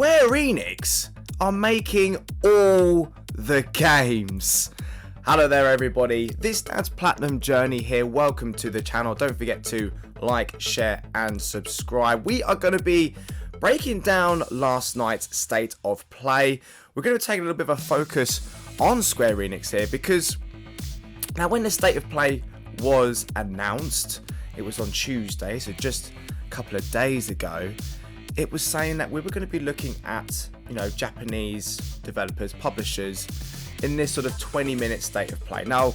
Square Enix are making all the games. Hello there everybody, this is Dad's Platinum Journey here. Welcome to the channel. Don't forget to like, share and subscribe. We are going to be breaking down last night's state of play. We're going to take a little bit of a focus on Square Enix here because now when the state of play was announced, it was on Tuesday, so just a couple of days ago. It was saying that we were going to be looking at, Japanese developers, publishers in this sort of 20-minute state of play. Now,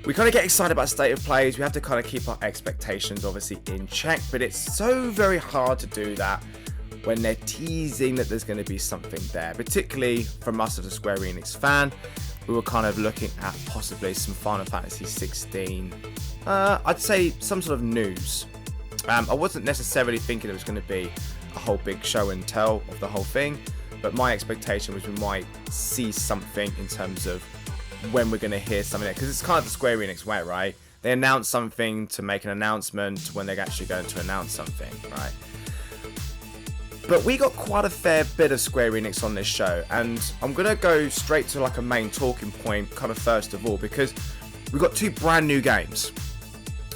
we kind of get excited about state of plays. We have to kind of keep our expectations obviously in check, but it's so very hard to do that when they're teasing that there's going to be something there, particularly from us as a Square Enix fan. We were kind of looking at possibly some Final Fantasy 16. I'd say some sort of news. I wasn't necessarily thinking it was going to be a whole big show and tell of the whole thing, but my expectation was we might see something in terms of when we're going to hear something, because it's kind of the Square Enix way, right? They announce something to make an announcement when they're actually going to announce something, right? But we got quite a fair bit of Square Enix on this show, and I'm going to go straight to like a main talking point kind of first of all, because we've got two brand new games.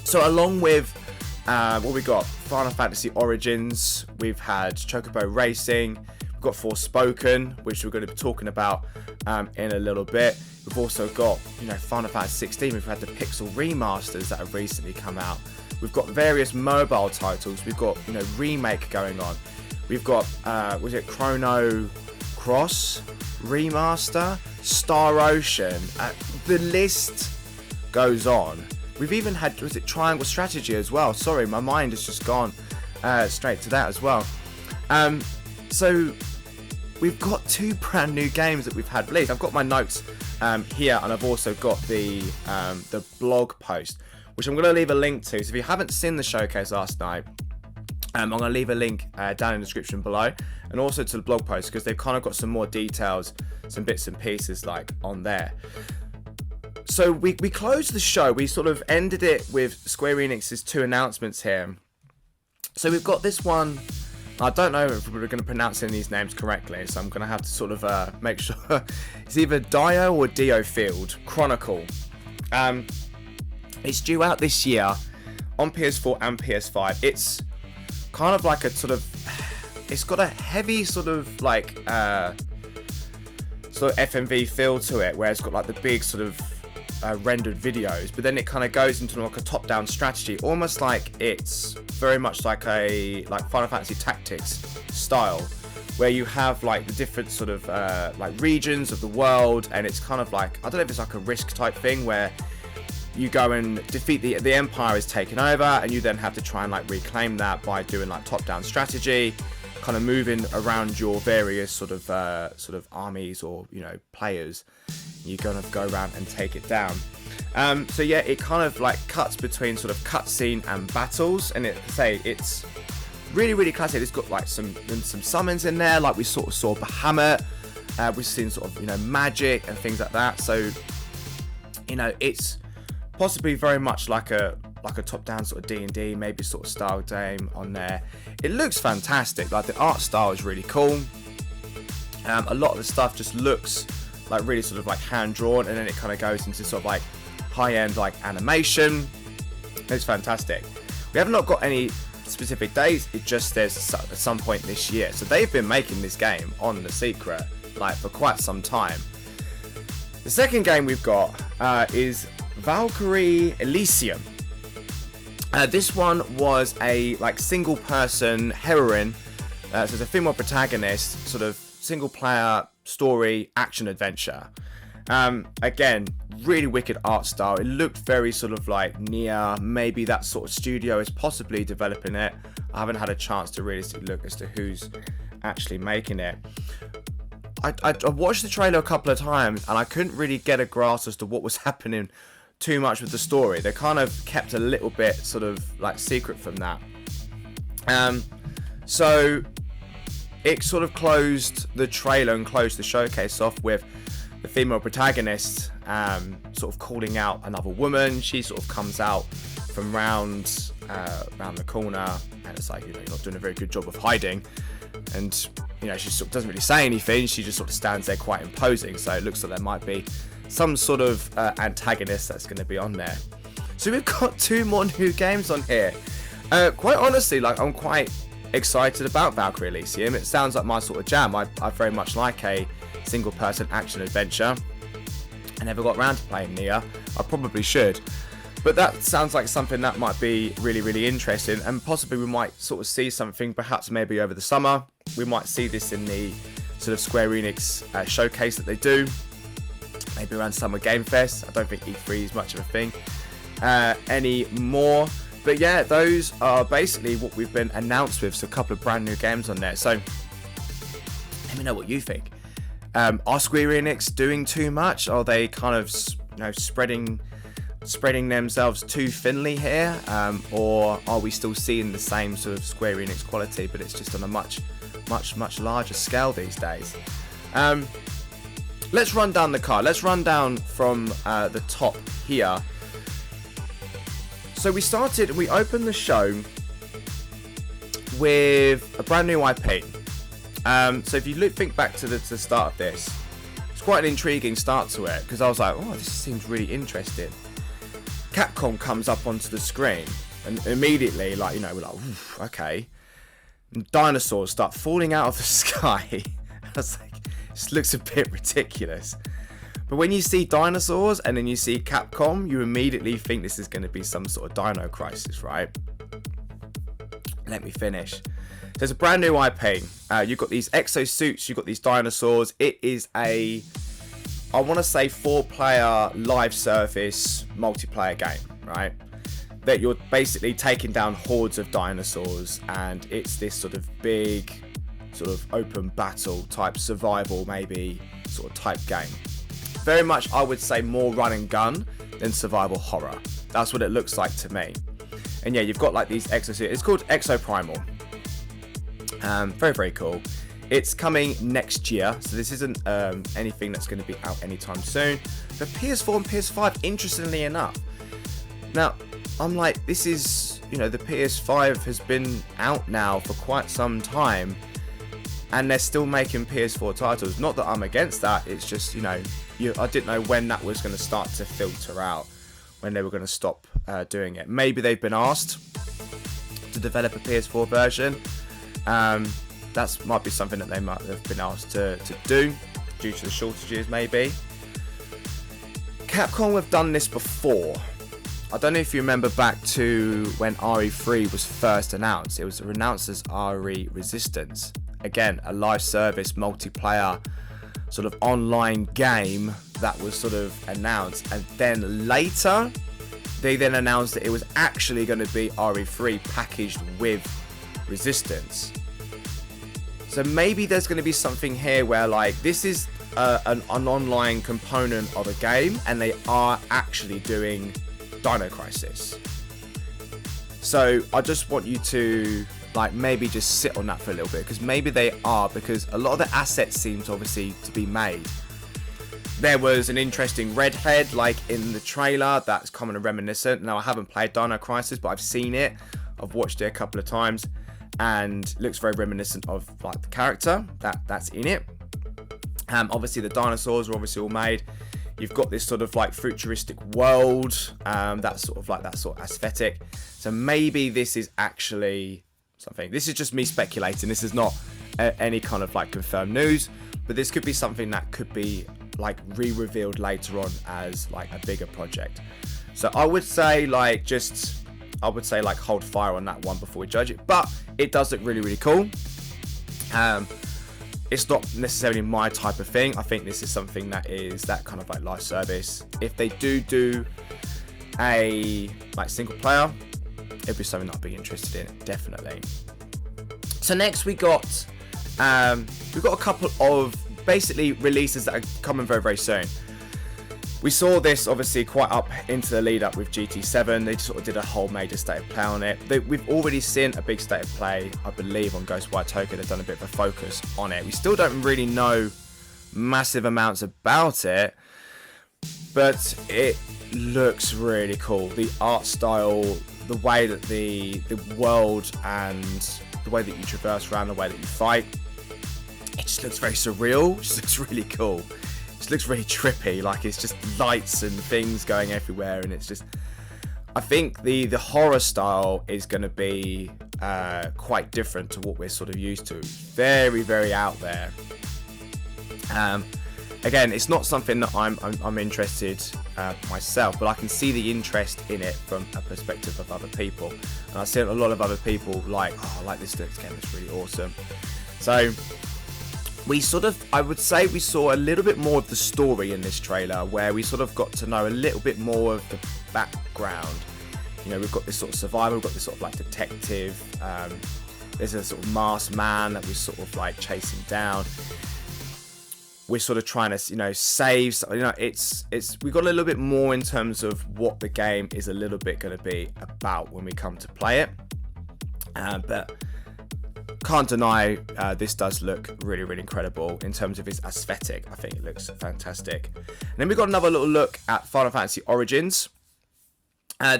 So along with what we got, Final Fantasy Origins, we've had Chocobo Racing, we've got Forspoken, which we're going to be talking about in a little bit. We've also got, Final Fantasy 16, we've had the Pixel remasters that have recently come out. We've got various mobile titles, we've got, remake going on. We've got, was it Chrono Cross remaster, Star Ocean, the list goes on. We've even had, was it Triangle Strategy as well? Sorry, my mind has just gone straight to that as well. So we've got two brand new games that we've had released. I've got my notes here, and I've also got the blog post, which I'm going to leave a link to. So if you haven't seen the showcase last night, I'm going to leave a link down in the description below, and also to the blog post, because they've kind of got some more details, some bits and pieces like on there. So we closed the show, we sort of ended it with Square Enix's two announcements here. So we've got this one, I don't know if we're going to pronounce any of these names correctly, so I'm going to have to sort of make sure. It's either Dio or Dio Field Chronicle. It's due out this year on PS4 and PS5. It's kind of like a sort of, it's got a heavy sort of like sort of FMV feel to it, where it's got like the big sort of rendered videos, but then it kind of goes into like a top-down strategy, almost like it's very much like a Final Fantasy Tactics style, where you have like the different sort of like regions of the world, and it's kind of like, I don't know if it's like a Risk type thing where you go and defeat the Empire is taken over, and you then have to try and like reclaim that by doing like top-down strategy, kind of moving around your various sort of armies or players. You're gonna go around and take it down. So yeah, it kind of like cuts between sort of cutscene and battles, and it's really classic. It's got like some summons in there, like we sort of saw Bahamut. We've seen sort of magic and things like that. So it's possibly very much like a top-down sort of D&D, maybe sort of style game on there. It looks fantastic. Like the art style is really cool. A lot of the stuff just looks like really sort of like hand-drawn, and then it kind of goes into sort of like high-end like animation. It's fantastic. We have not got any specific dates. It just says at some point this year. So they've been making this game on the secret like for quite some time. The second game we've got is Valkyrie Elysium. This one was a like single person heroine, so it's a female protagonist, sort of single player story action adventure. Again, really wicked art style. It looked very sort of like Nier, maybe that sort of studio is possibly developing it. I haven't had a chance to really look as to who's actually making it. I watched the trailer a couple of times, and I couldn't really get a grasp as to what was happening too much with the story. They kind of kept a little bit sort of like secret from that. So it sort of closed the trailer and closed the showcase off with the female protagonist sort of calling out another woman. She sort of comes out from round the corner, and it's like, you're not doing a very good job of hiding. And you know, she sort of doesn't really say anything. She just sort of stands there quite imposing. So it looks like there might be some sort of antagonist that's going to be on there. So we've got 2 more new games on here. Quite honestly, like, I'm quite excited about Valkyrie Elysium. It sounds like my sort of jam. I very much like a single person action adventure. I never got around to playing Nier. I probably should. But that sounds like something that might be really, really interesting, and possibly we might sort of see something perhaps maybe over the summer. We might see this in the sort of Square Enix showcase that they do, maybe around Summer Game Fest. I don't think E3 is much of a thing anymore. But yeah, those are basically what we've been announced with, so a couple of brand new games on there. So let me know what you think. Are Square Enix doing too much? Are they kind of, you know, spreading themselves too thinly here, or are we still seeing the same sort of Square Enix quality, but it's just on a much larger scale these days? Let's run down the card. Let's run down from the top here. So we opened the show with a brand new IP. So if you think back to the start of this, it's quite an intriguing start to it, because I was like, oh, this seems really interesting. Capcom comes up onto the screen, and immediately, like, you know, we're like, okay. And dinosaurs start falling out of the sky. I was like, this looks a bit ridiculous. But when you see dinosaurs and then you see Capcom, you immediately think this is going to be some sort of Dino Crisis, right? Let me finish. There's a brand new IP. You've got these exosuits, you've got these dinosaurs. It is a, I want to say, 4-player live service multiplayer game, right? That you're basically taking down hordes of dinosaurs, and it's this sort of big, sort of open battle type survival, maybe sort of type game. Very much, I would say, more run and gun than survival horror. That's what it looks like to me. And yeah, you've got like these exosuits. It's called Exoprimal. Very, very cool. It's coming next year, so this isn't anything that's going to be out anytime soon. But PS4 and PS5, interestingly enough. Now, I'm like, this is, you know, the PS5 has been out now for quite some time, and they're still making PS4 titles. Not that I'm against that, it's just, you know, I didn't know when that was going to start to filter out, when they were going to stop doing it. Maybe they've been asked to develop a PS4 version. That might be something that they might have been asked to do due to the shortages, maybe. Capcom have done this before. I don't know if you remember back to when RE3 was first announced. It was announced as RE Resistance. Again, a live service multiplayer sort of online game that was sort of announced, and then later they then announced that it was actually going to be RE3 packaged with Resistance. So maybe there's going to be something here where, like, this is an online component of a game, and they are actually doing Dino Crisis. So I just want you to, like, maybe just sit on that for a little bit, because maybe they are, because a lot of the assets seem to obviously to be made. There was an interesting redhead, like, in the trailer that's kind of reminiscent. Now, I haven't played Dino Crisis, but I've seen it. I've watched it a couple of times, and looks very reminiscent of, like, the character that's in it. Obviously the dinosaurs are obviously all made. You've got this sort of like futuristic world, that's sort of like that sort of aesthetic. So maybe this is actually something. This is just me speculating. This is not any kind of like confirmed news, but this could be something that could be like re-revealed later on as like a bigger project. So I would say like hold fire on that one before we judge it, but it does look really, really cool. It's not necessarily my type of thing. I think this is something that is that kind of like live service. If they do a like single player, it'd be something that I'd be interested in, definitely. So next we've got a couple of basically releases that are coming very, very soon. We saw this obviously quite up into the lead up with GT7. They sort of did a whole major state of play on it. We've already seen a big state of play, I believe, on Ghostwire Tokyo. They've done a bit of a focus on it. We still don't really know massive amounts about it, but it looks really cool. The art style, the way that the world and the way that you traverse around, the way that you fight, it just looks very surreal. It just looks really cool. It just looks really trippy. Like, it's just lights and things going everywhere, and it's just, I think the horror style is going to be quite different to what we're sort of used to. Very, very out there. Again, it's not something that I'm interested myself, but I can see the interest in it from a perspective of other people, and I see a lot of other people like, oh, I like this game, it's really awesome. So we sort of, I would say we saw a little bit more of the story in this trailer, where we sort of got to know a little bit more of the background. You know, we've got this sort of survivor, we've got this sort of like detective, there's a sort of masked man that we're sort of like chasing down. We're sort of trying to, you know, save, you know, we got a little bit more in terms of what the game is a little bit going to be about when we come to play it. But can't deny this does look really, really incredible in terms of its aesthetic. I think it looks fantastic. And then we got another little look at Final Fantasy Origins.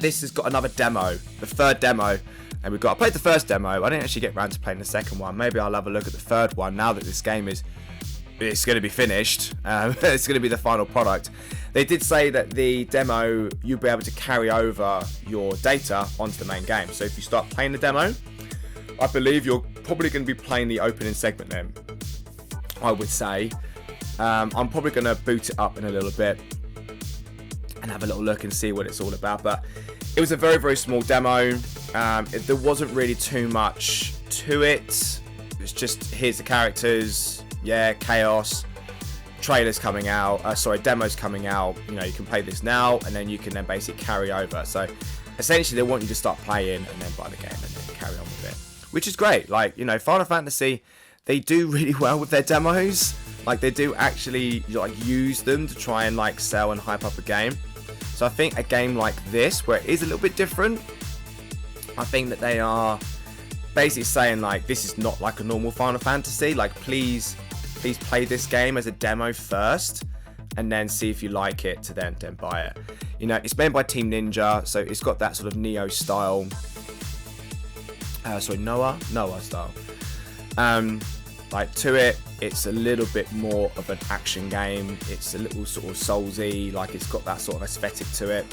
This has got another demo, the third demo. And I played the first demo. I didn't actually get around to playing the second one. Maybe I'll have a look at the third one now that this game it's going to be finished. It's going to be the final product. They did say that the demo, you'll be able to carry over your data onto the main game. So if you start playing the demo, I believe you're probably going to be playing the opening segment then, I would say. I'm probably going to boot it up in a little bit and have a little look and see what it's all about. But it was a very, very small demo. There wasn't really too much to it. It's just, here's the characters. Yeah, chaos. Trailers coming out. Demos coming out. You know, you can play this now, and then you can then basically carry over. So, essentially, they want you to start playing and then buy the game and then carry on with it, which is great. Like, you know, Final Fantasy, they do really well with their demos. Like, they do actually like use them to try and like sell and hype up a game. So I think a game like this, where it is a little bit different, I think that they are basically saying like, this is not like a normal Final Fantasy. Like, please play this game as a demo first, and then see if you like it to then buy it. You know, it's made by Team Ninja, so it's got that sort of Neo style. Noah style. Like to it, it's a little bit more of an action game. It's a little sort of soulsy, like it's got that sort of aesthetic to it.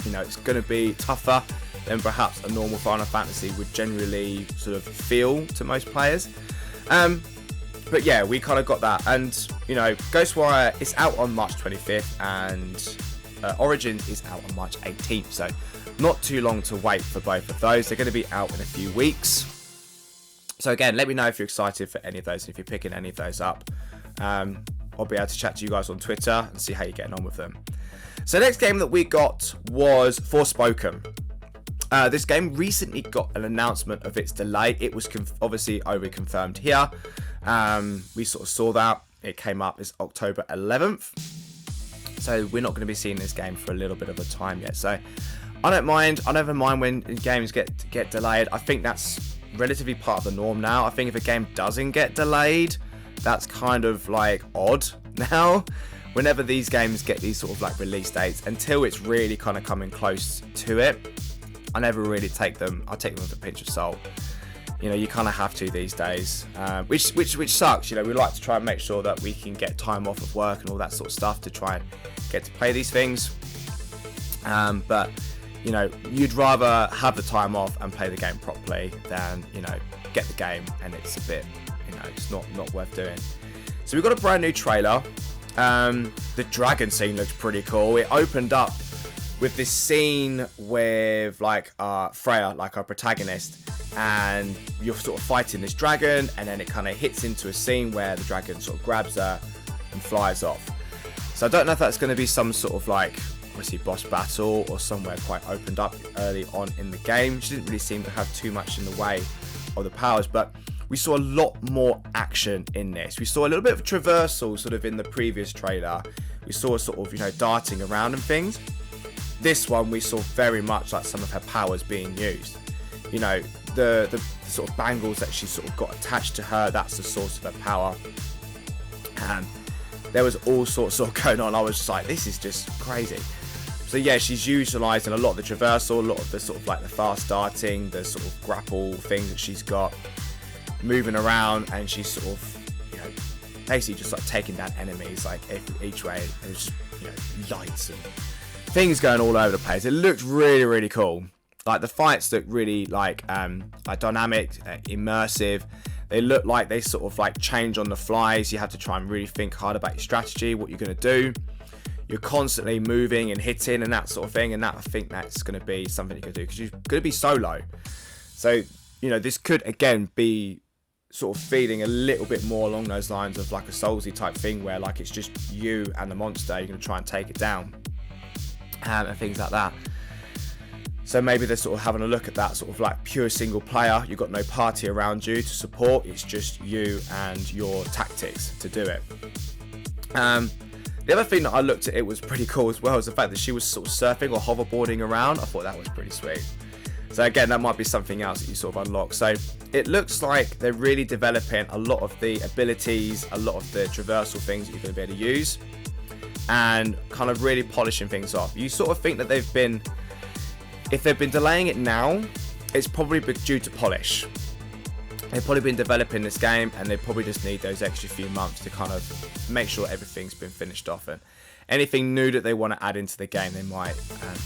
You know, it's going to be tougher than perhaps a normal Final Fantasy would generally sort of feel to most players. But yeah, we kind of got that. And, you know, Ghostwire is out on March 25th, and Origins is out on March 18th. So not too long to wait for both of those. They're going to be out in a few weeks. So again, let me know if you're excited for any of those, and if you're picking any of those up. I'll be able to chat to you guys on Twitter and see how you're getting on with them. So the next game that we got was Forspoken. This game recently got an announcement of its delay. It was obviously over-confirmed here. We sort of saw that. It came up as October 11th. So we're not going to be seeing this game for a little bit of a time yet. So I don't mind. I never mind when games get delayed. I think that's relatively part of the norm now. I think if a game doesn't get delayed, that's kind of like odd now. Whenever these games get these sort of like release dates, until it's really kind of coming close to it, I never really take them. I take them with a pinch of salt. You know, you kind of have to these days, which sucks. You know, we like to try and make sure that we can get time off of work and all that sort of stuff to try and get to play these things. But you know, you'd rather have the time off and play the game properly than, you know, get the game and it's a bit, you know, it's not worth doing. So we've got a brand new trailer. The dragon scene looks pretty cool. It opened up with this scene with like Freya, like our protagonist, and you're sort of fighting this dragon, and then it kind of hits into a scene where the dragon sort of grabs her and flies off. So I don't know if that's going to be some sort of like, obviously, boss battle or somewhere quite opened up early on in the game. She didn't really seem to have too much in the way of the powers, but we saw a lot more action in this. We saw a little bit of traversal sort of in the previous trailer. We saw sort of, you know, darting around and things. This one we saw very much like some of her powers being used. You know, the sort of bangles that she sort of got attached to her, that's the source of her power. And there was all sorts of going on. I was just like, this is just crazy. So yeah, she's utilising a lot of the traversal, a lot of the sort of like the fast darting, the sort of grapple things that she's got, moving around, and she's sort of, you know, basically just like taking down enemies like each way, and it's just, you know, lights and things going all over the place. It looked really, really cool. Like the fights look really like dynamic, immersive. They look like they sort of like change on the flies. You have to try and really think hard about your strategy, what you're going to do. You're constantly moving and hitting and that sort of thing, and that, I think that's going to be something you can do because you're going to be solo. So, you know, this could again be sort of feeling a little bit more along those lines of like a Soulsy type thing, where like it's just you and the monster. You're going to try and take it down, and things like that. So maybe they're sort of having a look at that sort of like pure single player. You've got no party around you to support. It's just you and your tactics to do it. The other thing that I looked at, it was pretty cool as well, is the fact that she was sort of surfing or hoverboarding around. I thought that was pretty sweet. So again, that might be something else that you sort of unlock. So it looks like they're really developing a lot of the abilities, a lot of the traversal things that you're going to be able to use, and kind of really polishing things off. You sort of think that they've been, if they've been delaying it now, it's probably due to polish. They've probably been developing this game, and they probably just need those extra few months to kind of make sure everything's been finished off. And anything new that they want to add into the game, they might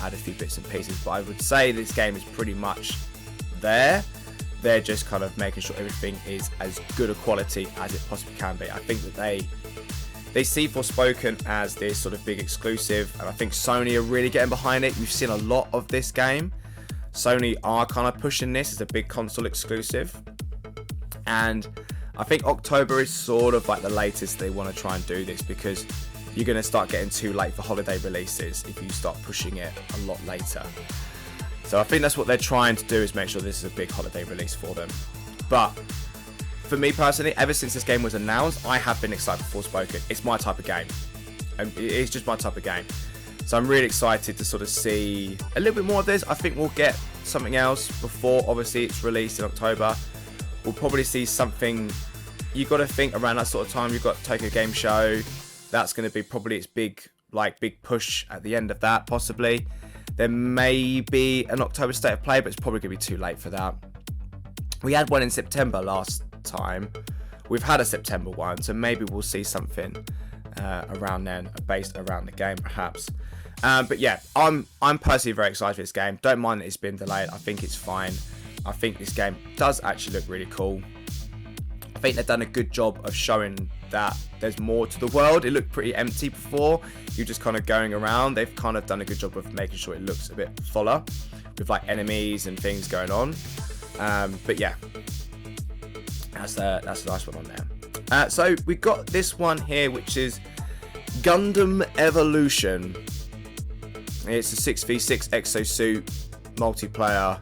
add a few bits and pieces. But I would say this game is pretty much there. They're just kind of making sure everything is as good a quality as it possibly can be. I think that they see Forspoken as this sort of big exclusive, and I think Sony are really getting behind it. You've seen a lot of this game. Sony are kind of pushing this as a big console exclusive. And I think October is sort of like the latest they want to try and do this, because you're going to start getting too late for holiday releases if you start pushing it a lot later. So I think that's what they're trying to do, is make sure this is a big holiday release for them. But for me personally, ever since this game was announced, I have been excited for Forspoken. It's my type of game. It's just my type of game. So I'm really excited to sort of see a little bit more of this. I think we'll get something else before, obviously, it's released in October. We'll probably see something. You've got to think around that sort of time. You've got Tokyo Game Show. That's going to be probably its big push at the end of that, possibly. There may be an October State of Play, but it's probably going to be too late for that. We had one in September last time. We've had a September one, so maybe we'll see something around then, based around the game, perhaps. But yeah, I'm personally very excited for this game. Don't mind that it's been delayed. I think it's fine. I think this game does actually look really cool. I think they've done a good job of showing that there's more to the world. It looked pretty empty before. You're just kind of going around. They've kind of done a good job of making sure it looks a bit fuller, with like enemies and things going on. But yeah, that's the last one on there. So we got this one here, which is Gundam Evolution. It's a 6v6 exosuit multiplayer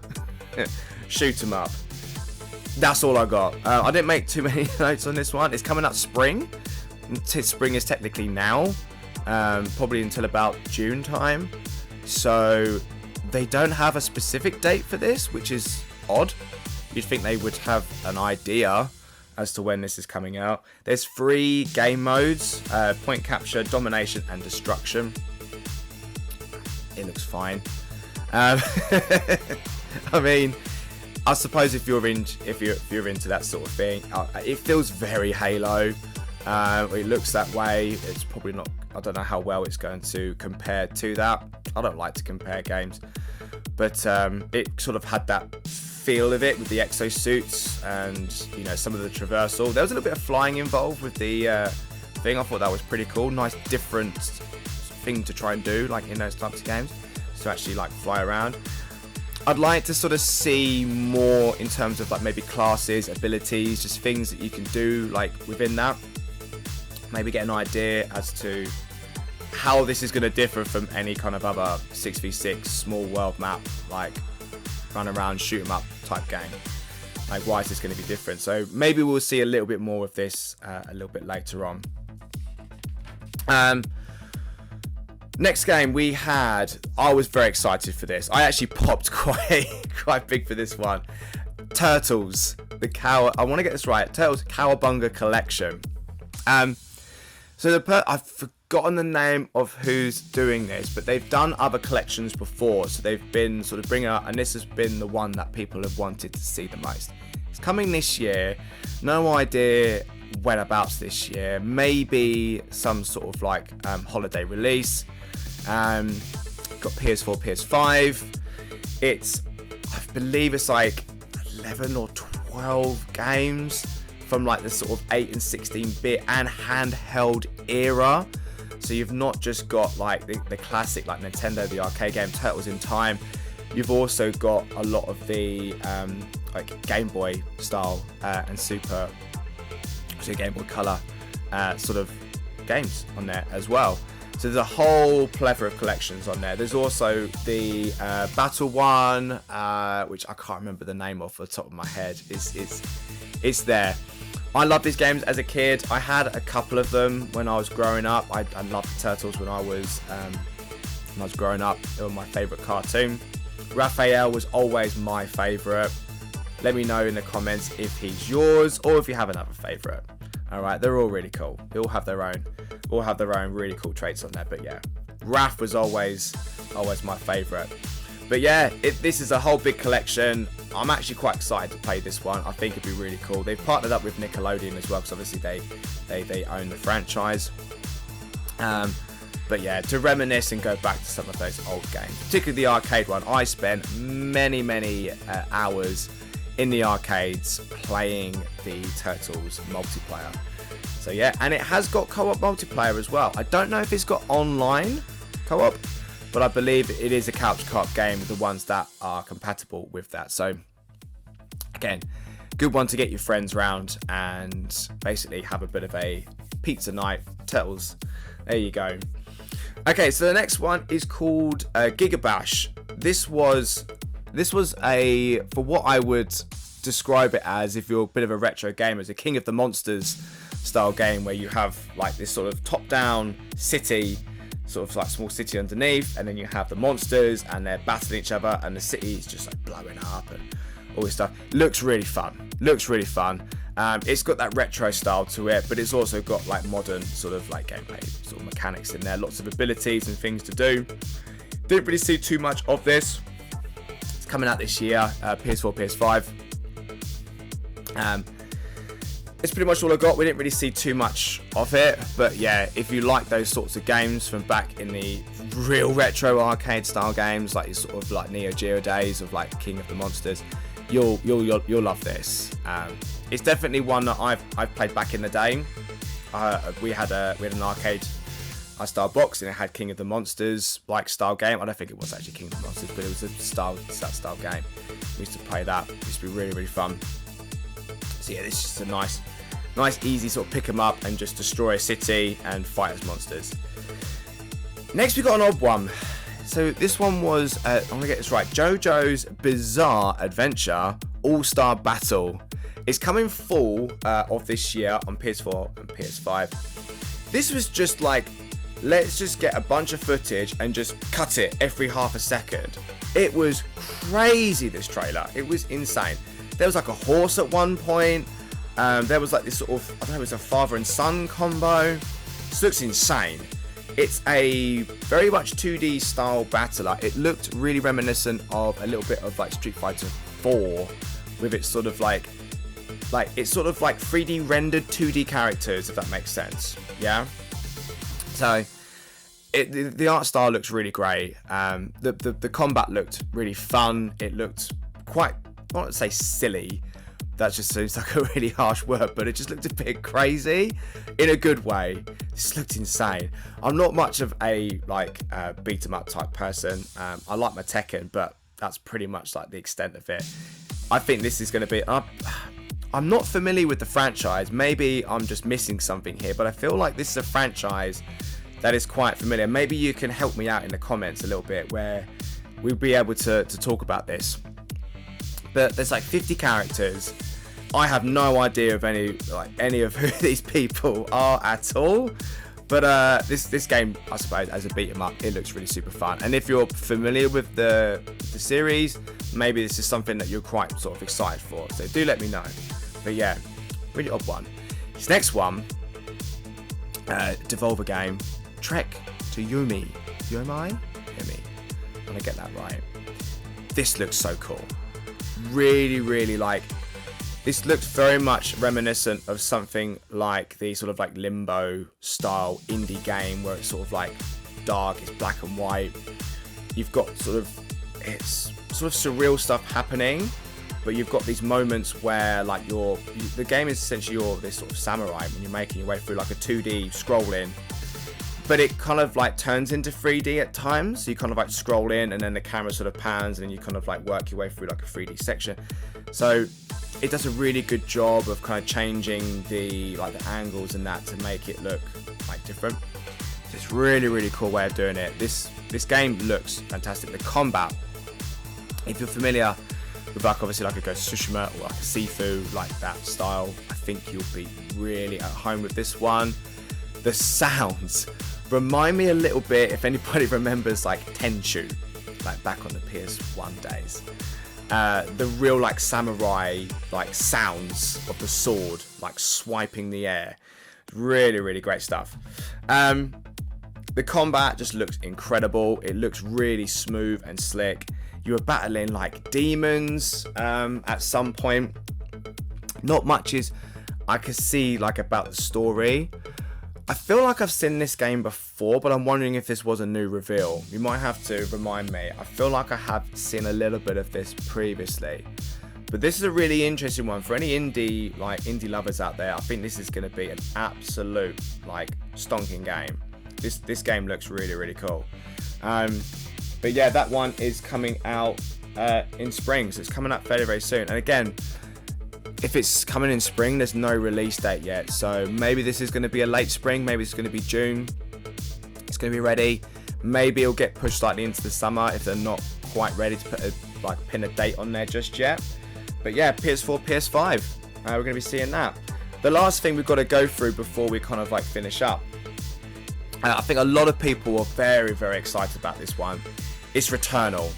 shoot 'em up. That's all I got. I didn't make too many notes on this one. It's coming out spring. Spring is technically now, probably until about June time. So they don't have a specific date for this, which is odd. You'd think they would have an idea as to when this is coming out. There's 3 game modes: point capture, domination, and destruction. It looks fine. I mean, I suppose if you're into that sort of thing, it feels very Halo. It looks that way. It's probably not. I don't know how well it's going to compare to that. I don't like to compare games, but it sort of had that feel of it with the exosuits and, you know, some of the traversal. There was a little bit of flying involved with the thing. I thought that was pretty cool. Nice different thing to try and do, like in those types of games, to actually like fly around. I'd like to sort of see more in terms of like maybe classes, abilities, just things that you can do like within that. Maybe get an idea as to how this is going to differ from any kind of other 6v6 small world map, like run around, shoot 'em up type game. Like, why is this going to be different? So maybe we'll see a little bit more of this a little bit later on. Next game we had, I was very excited for this. I actually popped quite big for this one. Turtles, I want to get this right. Turtles Cowabunga Collection. So I've forgotten the name of who's doing this, but they've done other collections before. So they've been sort of bringing out, and this has been the one that people have wanted to see the most. It's coming this year. No idea whenabouts this year. Maybe some sort of like holiday release. Got PS4, PS5. I believe it's like 11 or 12 games from like the sort of 8 and 16-bit and handheld era. So you've not just got like the classic like Nintendo, the arcade game Turtles in Time. You've also got a lot of the like Game Boy style and Super, so Game Boy Color sort of games on there as well. So there's a whole plethora of collections on there. There's also the Battle one, which I can't remember the name of off the top of my head. It's there. I loved these games as a kid. I had a couple of them when I was growing up. I loved the Turtles when I was growing up. They were my favourite cartoon. Raphael was always my favourite. Let me know in the comments if he's yours or if you have another favourite. Alright, they're all really cool. They all have their own really cool traits on there. But yeah, Raph was always my favourite. But yeah, this is a whole big collection. I'm actually quite excited to play this one. I think it'd be really cool. They've partnered up with Nickelodeon as well, because obviously they own the franchise. But yeah, to reminisce and go back to some of those old games, particularly the arcade one. I spent many hours in the arcades playing the Turtles multiplayer. So yeah, and it has got co-op multiplayer as well. I don't know if it's got online co-op, but I believe it is a couch co-op game, the ones that are compatible with that. So again, good one to get your friends round and basically have a bit of a pizza night. Turtles, there you go. Okay, so the next one is called Gigabash. This was a, for what I would describe it as, if you're a bit of a retro gamer, as a King of the Monsters style game where you have like this sort of top-down city, sort of like small city underneath, and then you have the monsters and they're battling each other, and the city is just like blowing up and all this stuff. Looks really fun. It's got that retro style to it, but it's also got like modern sort of like gameplay sort of mechanics in there, lots of abilities and things to do. Didn't really see too much of this. It's coming out this year, PS4, PS5. It's pretty much all I got. We didn't really see too much of it, but yeah, if you like those sorts of games from back in the real retro arcade style games, like sort of like Neo Geo days of like King of the Monsters, you'll love this. It's definitely one that I've played back in the day. We had an arcade style box, and it had King of the Monsters like style game. I don't think it was actually King of the Monsters, but it was that style game. We used to play that. It used to be really fun. So yeah, this is just a nice easy sort of pick 'em up and just destroy a city and fight as monsters. Next we got an odd one. So this one was, I'm going to get this right, JoJo's Bizarre Adventure All-Star Battle. It's coming fall of this year on PS4 and PS5. This was just like, let's just get a bunch of footage and just cut it every half a second. It was crazy, this trailer. It was insane. There was like a horse at one point. There was like this sort of, I don't know, it was a father and son combo. This looks insane. It's a very much 2D style battler. It looked really reminiscent of a little bit of like Street Fighter 4 with its sort of like it's sort of like 3D rendered 2D characters, if that makes sense. Yeah. So the art style looks really great. The combat looked really fun. It looked quite, I don't want to say silly. That just seems like a really harsh word, but it just looked a bit crazy in a good way. This looked insane. I'm not much of a beat 'em up type person. I like my Tekken, but that's pretty much like the extent of it. I think this is going to be, I'm not familiar with the franchise. Maybe I'm just missing something here, but I feel like this is a franchise that is quite familiar. Maybe you can help me out in the comments a little bit where we'll be able to talk about this. But there's like 50 characters. I have no idea of any of who these people are at all. But this game, I suppose, as a beat 'em up, it looks really super fun. And if you're familiar with the series, maybe this is something that you're quite sort of excited for. So do let me know. But yeah, really odd one. This next one, Devolver game, Trek to Yomi. Yomi? I'm gonna get that right. This looks so cool. Really like, This looks very much reminiscent of something like the sort of like Limbo style indie game where it's sort of like dark, it's black and white. You've got it's sort of surreal stuff happening, but you've got these moments where like the game is essentially you're this sort of samurai when you're making your way through like a 2D scrolling, but it kind of like turns into 3D at times. So you kind of like scroll in and then the camera sort of pans and then you kind of like work your way through like a 3D section. So it does a really good job of kind of changing the angles and that to make it look like different. So it's really cool way of doing it. This game looks fantastic. The combat, if you're familiar with like obviously like a Ghost of Tsushima or like a Sifu, like that style, I think you'll be really at home with this one. The sounds remind me a little bit, if anybody remembers like Tenchu, like back on the PS1 days. The real like samurai like sounds of the sword like swiping the air. Really great stuff. The combat just looks incredible. It looks really smooth and slick. You are battling like demons at some point. Not much is I can see like about the story. I feel like I've seen this game before, but I'm wondering if this was a new reveal. You might have to remind me. I feel like I have seen a little bit of this previously. But this is a really interesting one. For any indie lovers out there, I think this is going to be an absolute like stonking game. This game looks really cool. But yeah, that one is coming out in spring. So it's coming out very soon. And again, if it's coming in spring, there's no release date yet. So maybe this is going to be a late spring. Maybe it's going to be June. It's going to be ready. Maybe it'll get pushed slightly into the summer if they're not quite ready to put pin a date on there just yet. But yeah, PS4, PS5. We're going to be seeing that. The last thing we've got to go through before we kind of like finish up. I think a lot of people are very excited about this one. It's Returnal.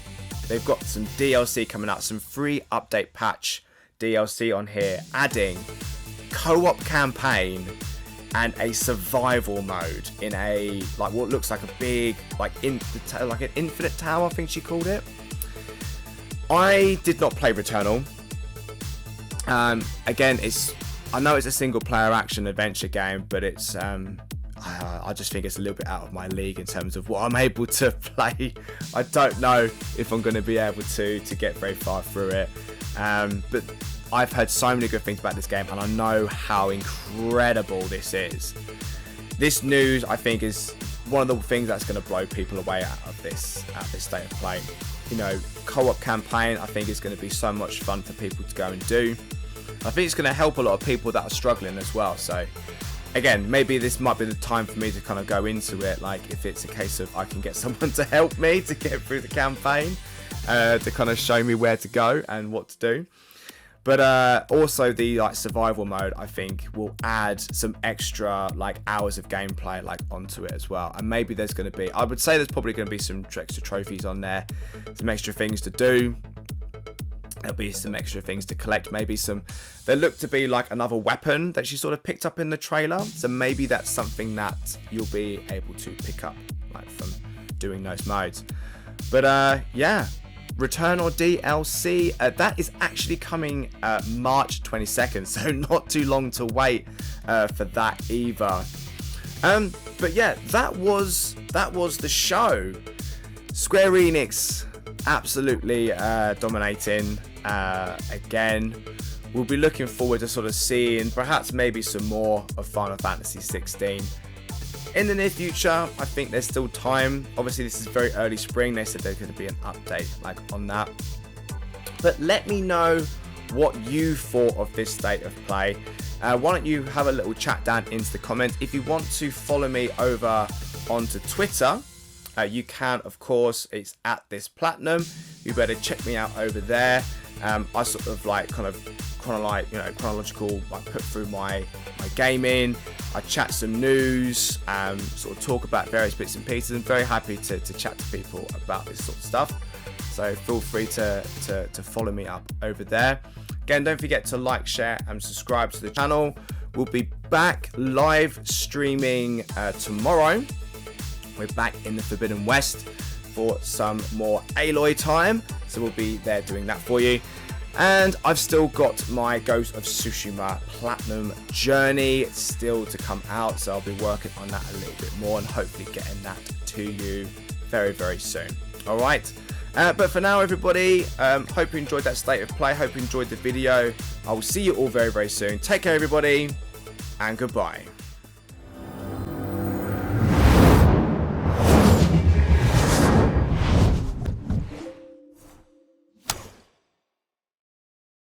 They've got some DLC coming out, some free update patch DLC on here, adding co-op campaign and a survival mode in a like what looks like a big like an infinite tower, I think she called it. I did not play Returnal. Again, I know it's a single player action adventure game, but it's I just think it's a little bit out of my league in terms of what I'm able to play. I don't know if I'm going to be able to get very far through it. But I've heard so many good things about this game, and I know how incredible this is. This news, I think, is one of the things that's going to blow people away out of this state of play. You know, co-op campaign, I think, is going to be so much fun for people to go and do. I think it's going to help a lot of people that are struggling as well. So, again, maybe this might be the time for me to kind of go into it. Like, if it's a case of I can get someone to help me to get through the campaign, to kind of show me where to go and what to do. But also the like survival mode, I think, will add some extra like hours of gameplay like onto it as well. And maybe there's going to be, I would say there's probably going to be some extra trophies on there, some extra things to do. There'll be some extra things to collect. Maybe there look to be like another weapon that she sort of picked up in the trailer. So maybe that's something that you'll be able to pick up like from doing those modes. But yeah. Returnal DLC, that is actually coming March 22nd, so not too long to wait for that either. But yeah, that was the show. Square Enix absolutely dominating again. We'll be looking forward to sort of seeing perhaps maybe some more of Final Fantasy 16 in the near future. I think there's still time. Obviously, this is very early spring. They said there's going to be an update like on that. But let me know what you thought of this state of play. Why don't you have a little chat down into the comments. If you want to follow me over onto Twitter, you can, of course. It's @thisplatinum. You better check me out over there. I sort of like chronological, like put through my gaming. I chat some news, sort of talk about various bits and pieces. I'm very happy to chat to people about this sort of stuff. So feel free to follow me up over there. Again, don't forget to like, share, and subscribe to the channel. We'll be back live streaming tomorrow. We're back in the Forbidden West for some more Aloy time. So we'll be there doing that for you. And I've still got my Ghost of Tsushima Platinum Journey still to come out, so I'll be working on that a little bit more and hopefully getting that to you very, very soon. Alright, but for now everybody, hope you enjoyed that state of play, hope you enjoyed the video. I will see you all very, very soon. Take care everybody, and goodbye.